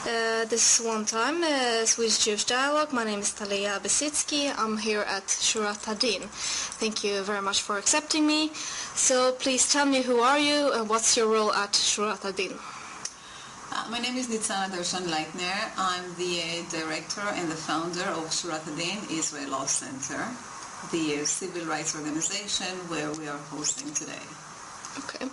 This is One Time, Swedish Jewish Dialogue. My name is Talia Besitsky. I'm here at Shurat HaDin. Thank you very much for accepting me. So please tell me, who are you and what's your role at Shurat HaDin? My name is Nitsana Darshan-Leitner. I'm the director and the founder of Shurat HaDin Israel Law Center, the civil rights organization where we are hosting today. Okay.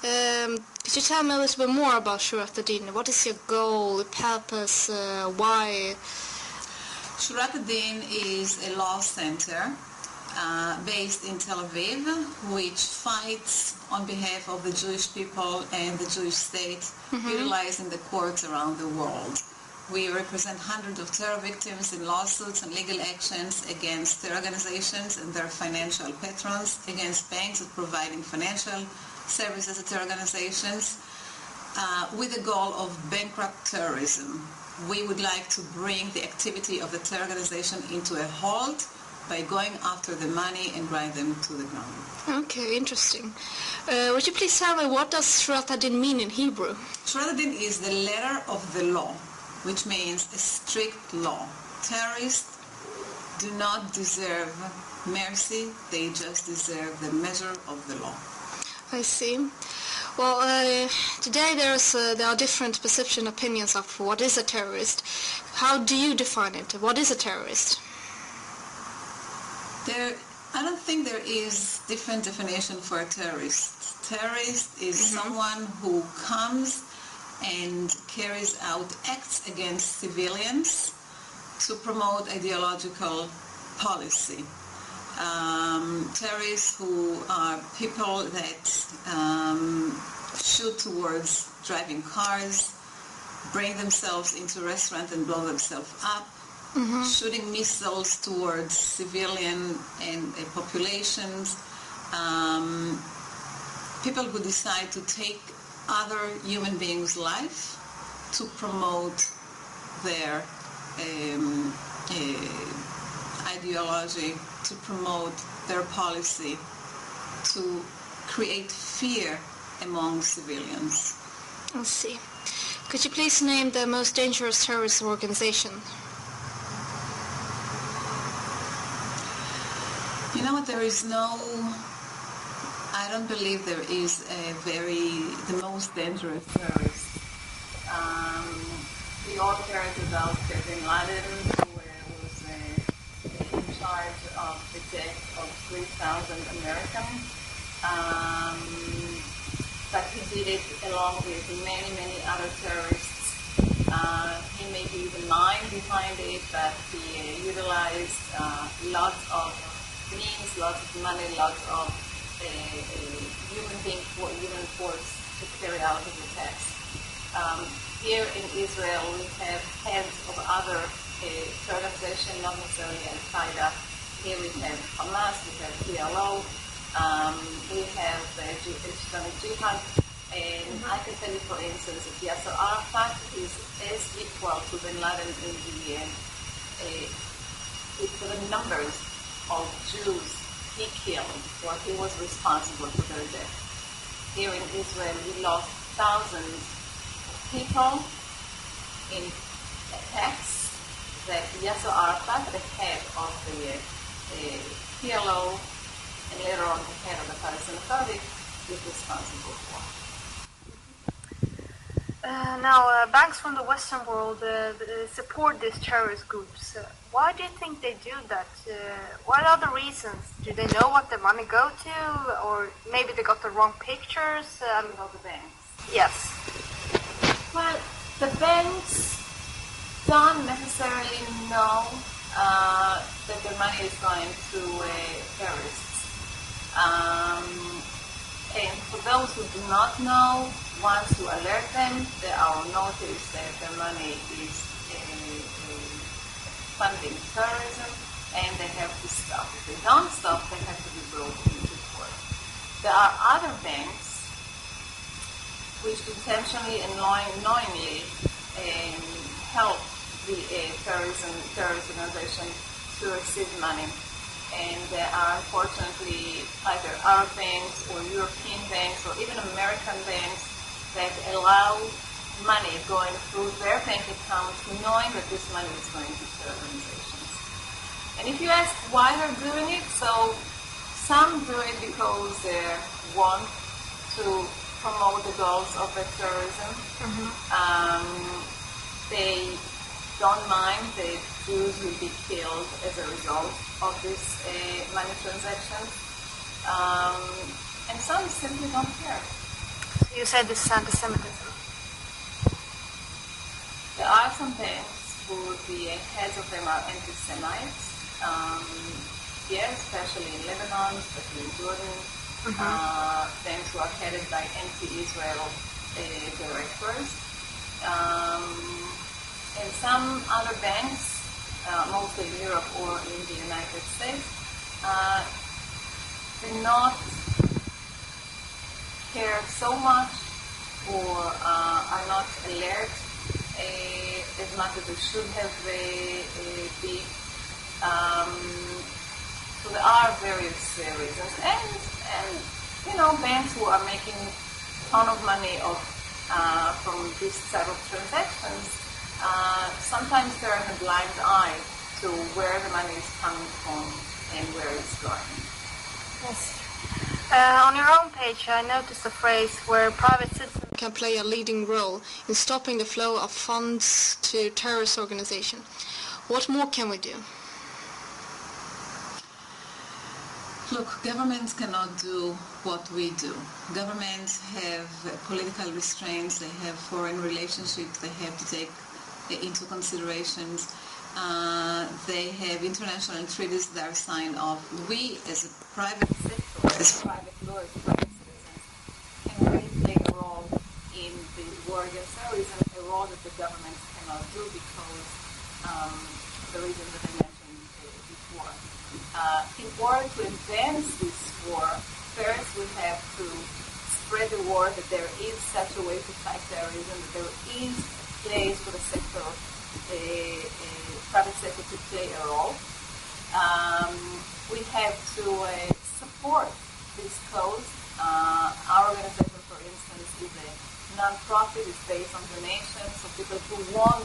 Could you tell me a little bit more about Shurat HaDin? What is your goal, purpose, why? Shurat HaDin is a law center based in Tel Aviv, which fights on behalf of the Jewish people and the Jewish state, utilizing the courts around the world. We represent hundreds of terror victims in lawsuits and legal actions against terror organizations and their financial patrons, against banks that providing financial services to terror organizations, with the goal of bankrupt terrorism. We would like to bring the activity of the terror organization into a halt by going after the money and grind them to the ground. Okay, interesting. Would you please tell me, what does Shurat HaDin mean in Hebrew? Shurat HaDin is the letter of the law, which means a strict law. Terrorists do not deserve mercy, they just deserve the measure of the law. I see. Well, today there are different perception opinions of what is a terrorist. How do you define it? What is a terrorist? I don't think there is different definition for a terrorist. Terrorist is someone who comes and carries out acts against civilians to promote ideological policy. Terrorists who are people that shoot towards driving cars, bring themselves into a restaurant and blow themselves up, shooting missiles towards civilian and populations, people who decide to take other human beings' life to promote their ideology, to promote their policy, to create fear among civilians. I see. Could you please name the most dangerous terrorist organization? You know what, I don't believe there is the most dangerous terrorist. We all heard about Bin Laden, who was in charge of the death of 3,000 Americans. But he did it along with many, many other terrorists. He may be the mind behind it, but he utilized lots of means, lots of money, lots of human force to carry out his attacks. Here in Israel, we have heads of other terror organizations, not necessarily Al-Qaeda. Here we have Hamas, we have PLO, we have Islamic Jihad, and I can tell you, for instance, that Yasser Arafat is as equal to Bin Laden for the numbers of Jews he killed, or he was responsible for their death. Here in Israel, we lost thousands of people in attacks that Yasser Arafat, the head of the PLO, and later on the head of the Palestinian Authority, is responsible for. Now, banks from the Western world support these terrorist groups. Why do you think they do that? What are the reasons? Do they know what the money go to, or maybe they got the wrong pictures? About the banks? Yes. Well, the banks don't necessarily know that the money is going to terrorists. And for those who do not know, once you alert them, they are on notice that their money is funding terrorism, and they have to stop. If they don't stop, they have to be brought into court. There are other banks which intentionally and knowingly help the terrorist organization to receive money. And there are unfortunately either Arab banks or European banks or even American banks that allow money going through their bank account, knowing that this money is going to terror organizations. And if you ask why they're doing it, so some do it because they want to promote the goals of their terrorism. They don't mind that Jews will be killed as a result of this money transaction. And some simply don't care. You said this is anti-Semitism. There are some banks who the heads of them are anti-Semites. Yes, especially in Lebanon, especially in Jordan. Banks who are headed by anti-Israel directors. And some other banks, mostly in Europe or in the United States, do not care so much or are not alert as much as they should have been. So there are various reasons. And banks who are making a ton of money from this type of transactions sometimes turn a blind eye to where the money is coming from and where it's going. Yes. On your own page, I noticed a phrase where private citizens can play a leading role in stopping the flow of funds to terrorist organizations. What more can we do? Look, governments cannot do what we do. Governments have political restraints, they have foreign relationships they have to take into considerations. They have international treaties that are signed off. We, as a private sector, as private lawyers, private citizens, can really play a role in the war against terrorism, a role that the governments cannot do because the reasons that I mentioned before. In order to advance this war, first we have to spread the word that there is such a way to fight terrorism, that there is a place for the sector, private sector to play a role. We have to support this cause. Our organization, for instance, is a non-profit. It's based on donations. So people who want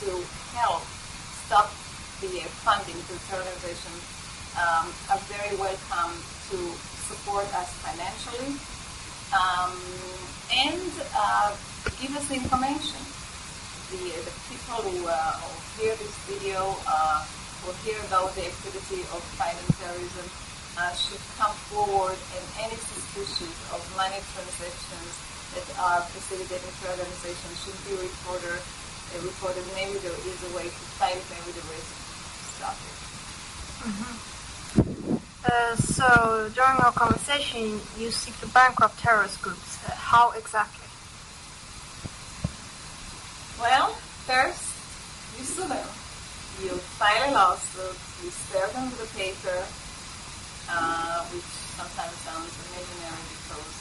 to help stop the funding to terror organizations are very welcome to support us financially and give us the information. The people who hear this video will hear about the activity of fighting terrorism should come forward, and any suspicions of money transactions that are facilitating terror organizations should be reported. Maybe there is a way to fight it, maybe there is to stop it. So during our conversation, you seek to bankrupt terrorist groups. How exactly? Well, first, you sue them. You file a lawsuit, you stare them with a paper, which sometimes sounds imaginary because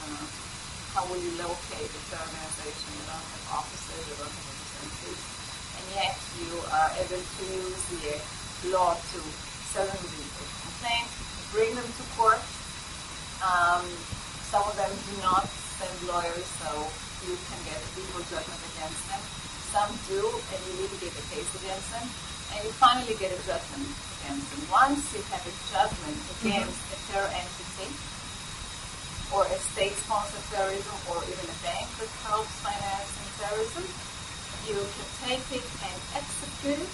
how will you locate a terror organization? You don't have offices, you don't have representatives, and yet you are able to use the law to sell them with a complaint, bring them to court. Some of them do not send lawyers, so you can get a legal judgment against them. Some do, and you litigate a case against them, and you finally get a judgment against them. Once you have a judgment against a terror entity, or a state-sponsored terrorism, or even a bank that helps financing terrorism, you can take it and execute it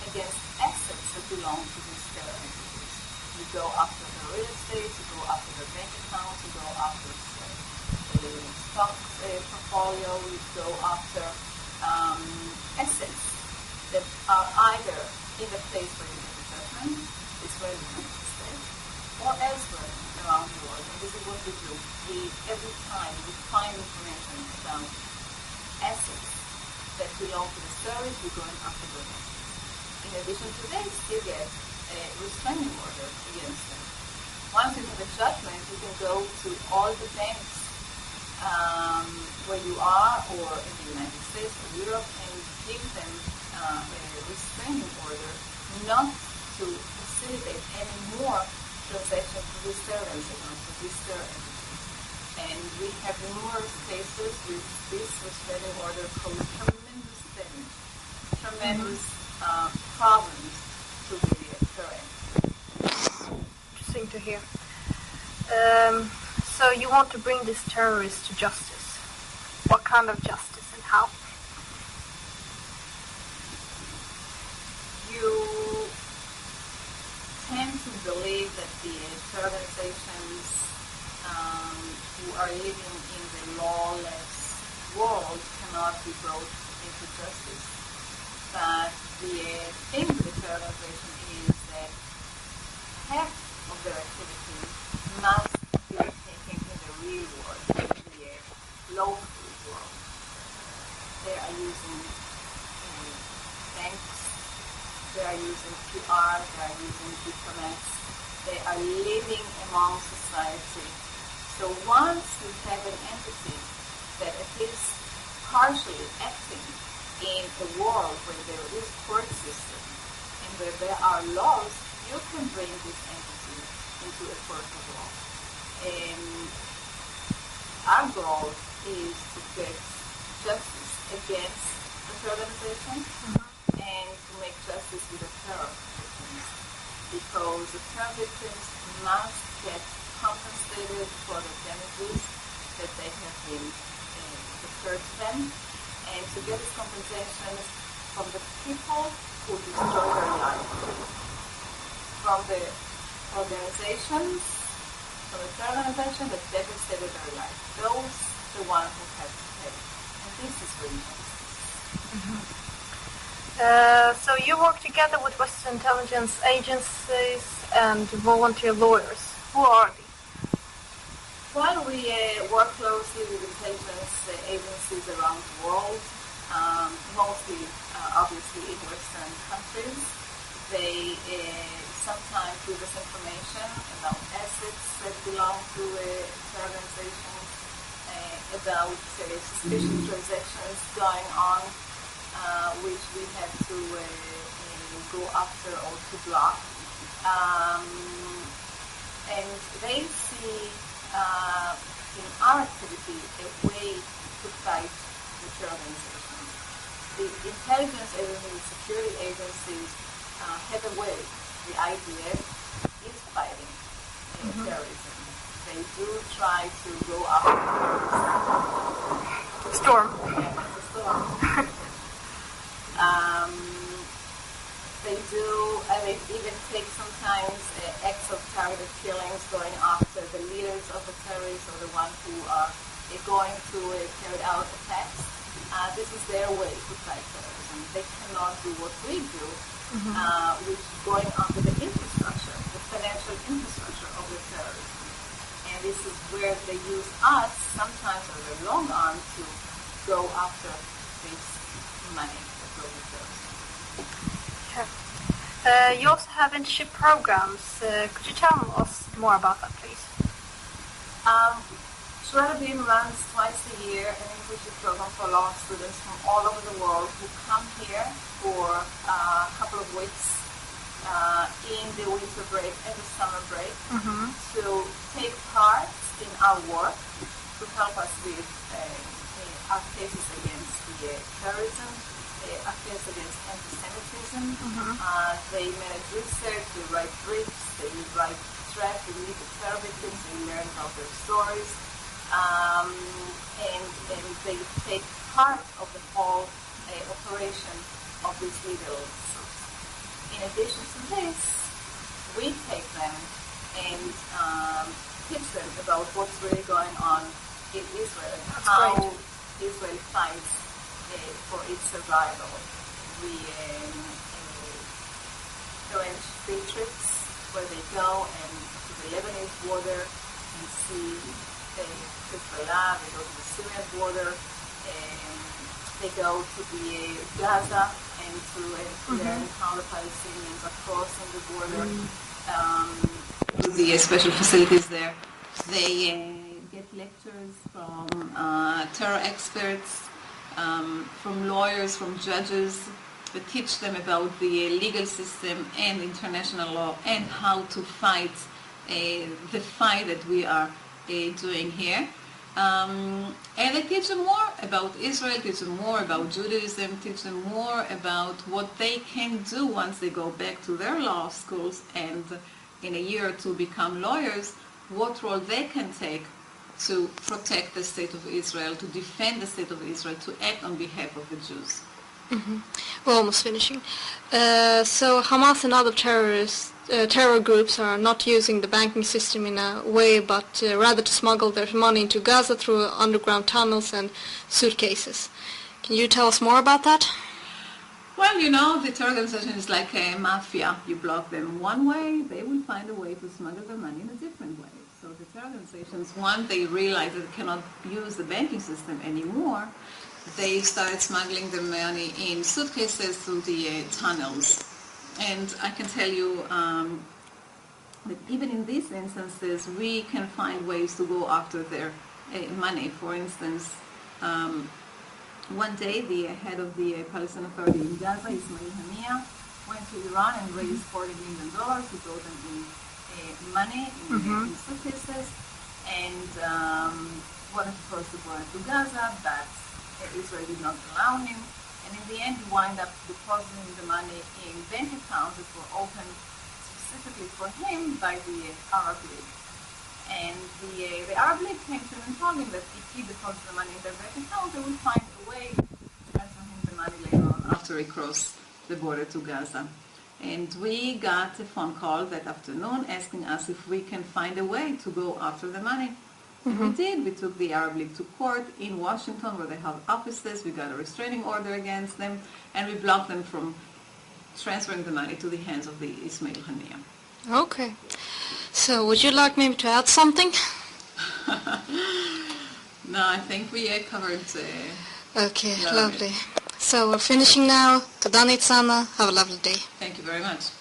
against assets that belong to these terror entities. You go after their real estate, you go after their bank accounts, you go after their stock portfolio, you go after assets that are either in the place where you get the judgment, Israel, the United States, or elsewhere around the world. And this is what we do. Every time we find information about assets that belong to the terrorists, we're going after them. In addition to this, you get a restraining order against them. Once you have a judgment, you can go to all the banks where you are, or in the United States or Europe, and give them a restraining order not to facilitate any more transactions to this terrorism, to this terror entity. And we have numerous cases with this restraining order caused tremendous damage, tremendous problems to the terrain. Interesting to hear. So you want to bring this terrorist to justice. What kind of justice and how? You tend to believe that the terror organizations who are living in the lawless world cannot be brought into justice. But the thing with the terror organization is that half of their activities must be taken in the real world, in the local world. They are using banks, they are using PR, they are using diplomats, they are living among society. So once you have an entity that is partially acting in a world where there is a court system and where there are laws, you can bring this entity into a court of law. And our goal is to get justice against the terror organization and to make justice with the terror victims, because the terror victims must get compensated for the damages that they have been occurred to them, and to get this compensation from the people who destroy their life, from the organizations, from the terror organization that devastated their life. Those the ones who have to pay, and this is really justice. So you work together with Western intelligence agencies and volunteer lawyers. Who are they? Well, we work closely with intelligence agencies around the world, mostly, obviously, in Western countries. They sometimes give us information about assets that belong to organizations, about suspicious transactions going on, which we have to go after or to block. And they see in our activity a way to fight the terror organizations. The intelligence agencies, security agencies have a way. The IDF is fighting terrorism. They do try to go after terrorism. Storm. Yeah, it's a storm. They do, they even take sometimes acts of targeted killings, going after the leaders of the terrorists or the ones who are going to carry out attacks. This is their way to fight terrorism. They cannot do what we do, which is going after the infrastructure, the financial infrastructure of the terrorism. And this is where they use us, sometimes as a long arm, to go after this money that goes to terrorism. You also have internship programs. Could you tell us more about that, please? Shurat HaDin runs twice a year an internship program for law students from all over the world who come here for a couple of weeks in the winter break and the summer break to take part in our work, to help us with our cases against the terrorism, our case against anti-Semitism. They manage research, they write briefs, they write threats, they meet the terror victims, they learn about their stories, and they take part of the whole operation of these legal suits. In addition to this, we take them and teach them about what's really going on in Israel and how Israel fights for its survival. We arrange field trips where they go and to the Lebanese border and see Hezbollah, they go to the Syrian border, and they go to the Gaza and to learn how the Palestinians are crossing the border. The special facilities there. They get lectures from terror experts, from lawyers, from judges, that teach them about the legal system and international law and how to fight the fight that we are doing here. And they teach them more about Israel, teach them more about Judaism, teach them more about what they can do once they go back to their law schools and in a year or two become lawyers, what role they can take to protect the state of Israel, to defend the state of Israel, to act on behalf of the Jews. Mm-hmm. We're almost finishing. So Hamas and other terror groups are not using the banking system in a way, but rather to smuggle their money into Gaza through underground tunnels and suitcases. Can you tell us more about that? Well, you know, the terror organization is like a mafia. You block them one way, they will find a way to smuggle their money in a different way. So the terror organizations, once they realize that they cannot use the banking system anymore, they started smuggling the money in suitcases through the tunnels. And I can tell you that even in these instances, we can find ways to go after their money. For instance, one day the head of the Palestinian Authority in Gaza, Ismail Haniyeh, went to Iran and raised $40 million to throw them in money in suitcases, and wanted to cross the border to Gaza, but Israel did not allow him, and in the end he wound up depositing the money in bank accounts that were opened specifically for him by the Arab League. And the Arab League came to him and told him that if he deposits the money in their bank account, they will find a way to transfer him the money later on after he crossed the border to Gaza. And we got a phone call that afternoon asking us if we can find a way to go after the money. We did. We took the Arab League to court in Washington where they have offices. We got a restraining order against them, and we blocked them from transferring the money to the hands of the Ismail Haniyeh. Okay. So would you like maybe to add something? No, I think we covered... Okay, lovely. So we're finishing now. Toda Nitsana. Have a lovely day. Thank you very much.